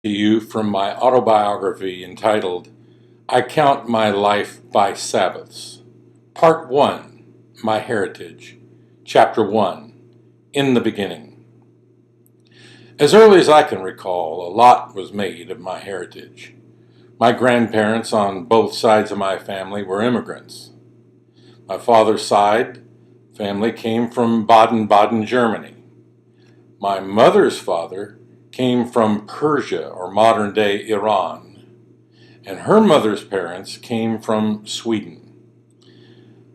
To you from my autobiography entitled, I Count My Life by Sabbaths. Part 1, My Heritage. Chapter 1, In the Beginning. As early as I can recall, a lot was made of my heritage. My grandparents on both sides of my family were immigrants. My father's side family came from Baden-Baden, Germany. My mother's father came from Persia, or modern-day Iran, and her mother's parents came from Sweden.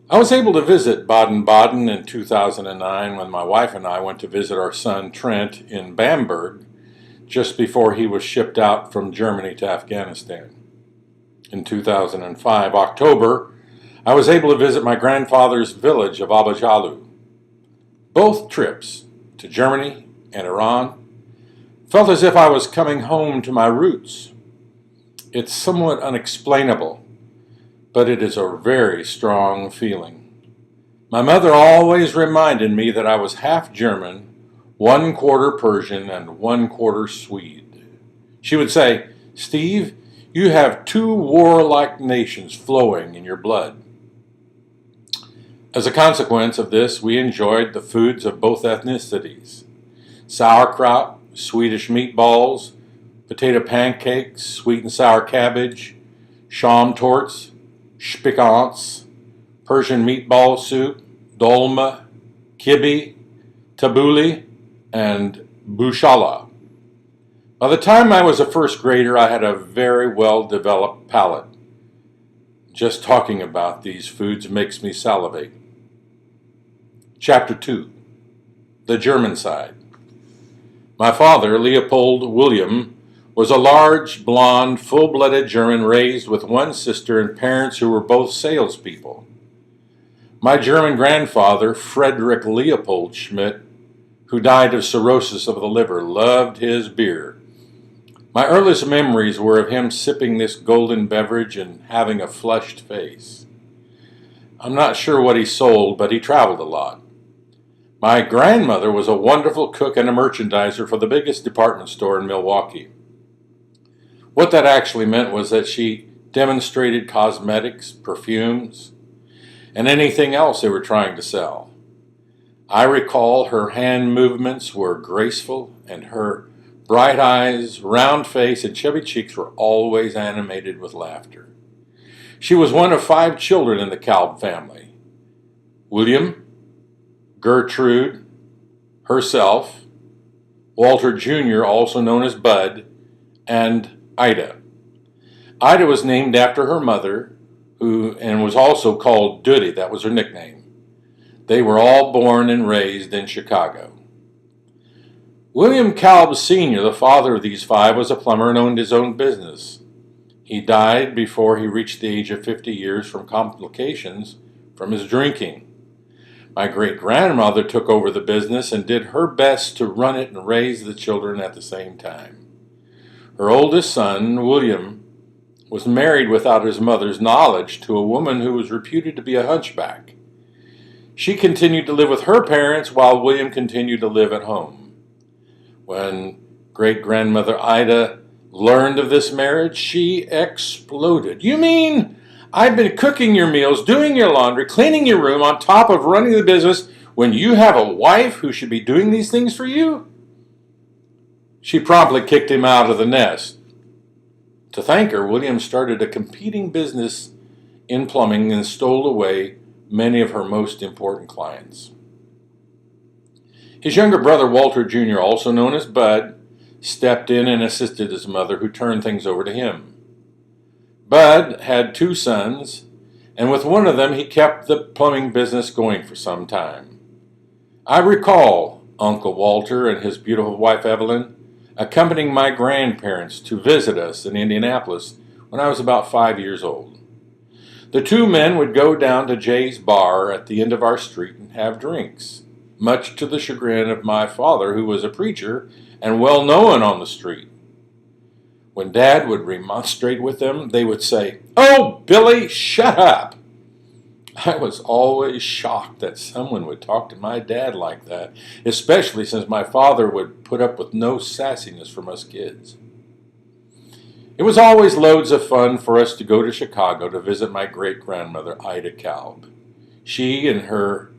I was able to visit Baden-Baden in 2009 when my wife and I went to visit our son Trent in Bamberg just before he was shipped out from Germany to Afghanistan. In 2005, October, I was able to visit my grandfather's village of Abajalu. Both trips to Germany and Iran felt as if I was coming home to my roots. It's somewhat unexplainable, but it is a very strong feeling. My mother always reminded me that I was half German, 1/4 Persian, and 1/4 Swede. She would say, "Steve, you have two warlike nations flowing in your blood." As a consequence of this, we enjoyed the foods of both ethnicities. Sauerkraut, Swedish meatballs, potato pancakes, sweet and sour cabbage, Schaumtorts, Spikants, Persian meatball soup, dolma, kibbeh, tabbouleh, and bushala. By the time I was a first grader, I had a very well-developed palate. Just talking about these foods makes me salivate. Chapter 2, The German Side. My father, Leopold William, was a large, blonde, full-blooded German raised with one sister and parents who were both salespeople. My German grandfather, Frederick Leopold Schmidt, who died of cirrhosis of the liver, loved his beer. My earliest memories were of him sipping this golden beverage and having a flushed face. I'm not sure what he sold, but he traveled a lot. My grandmother was a wonderful cook and a merchandiser for the biggest department store in Milwaukee. What that actually meant was that she demonstrated cosmetics, perfumes, and anything else they were trying to sell. I recall her hand movements were graceful, and her bright eyes, round face, and chubby cheeks were always animated with laughter. She was one of 5 children in the Kalb family: William, Gertrude, herself, Walter Jr., also known as Bud, and Ida. Ida was named after her mother, and was also called Duddy. That was her nickname. They were all born and raised in Chicago. William Kalb Sr., the father of these 5, was a plumber and owned his own business. He died before he reached the age of 50 years from complications from his drinking. My great-grandmother took over the business and did her best to run it and raise the children at the same time. Her oldest son, William, was married without his mother's knowledge to a woman who was reputed to be a hunchback. She continued to live with her parents while William continued to live at home. When great-grandmother Ida learned of this marriage, she exploded. "You mean I've been cooking your meals, doing your laundry, cleaning your room, on top of running the business, when you have a wife who should be doing these things for you?" She promptly kicked him out of the nest. To thank her, William started a competing business in plumbing and stole away many of her most important clients. His younger brother, Walter Jr., also known as Bud, stepped in and assisted his mother, who turned things over to him. Bud had 2 sons, and with one of them he kept the plumbing business going for some time. I recall Uncle Walter and his beautiful wife Evelyn accompanying my grandparents to visit us in Indianapolis when I was about 5 years old. The 2 men would go down to Jay's bar at the end of our street and have drinks, much to the chagrin of my father, who was a preacher and well known on the street. When Dad would remonstrate with them, they would say, "Oh, Billy, shut up." I was always shocked that someone would talk to my dad like that, especially since my father would put up with no sassiness from us kids. It was always loads of fun for us to go to Chicago to visit my great-grandmother, Ida Kalb. She and her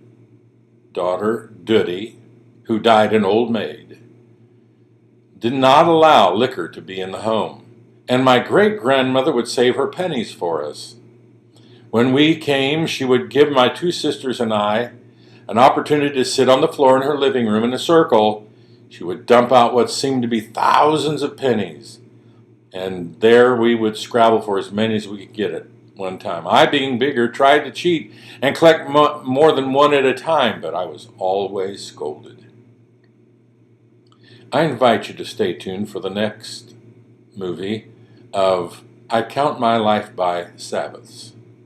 daughter, Duddy, who died an old maid, did not allow liquor to be in the home, and my great-grandmother would save her pennies for us. When we came, she would give my two sisters and I an opportunity to sit on the floor in her living room in a circle. She would dump out what seemed to be thousands of pennies, and there we would scrabble for as many as we could get at one time. I, being bigger, tried to cheat and collect more than one at a time, but I was always scolded. I invite you to stay tuned for the next movie of I Count My Life by Sabbaths.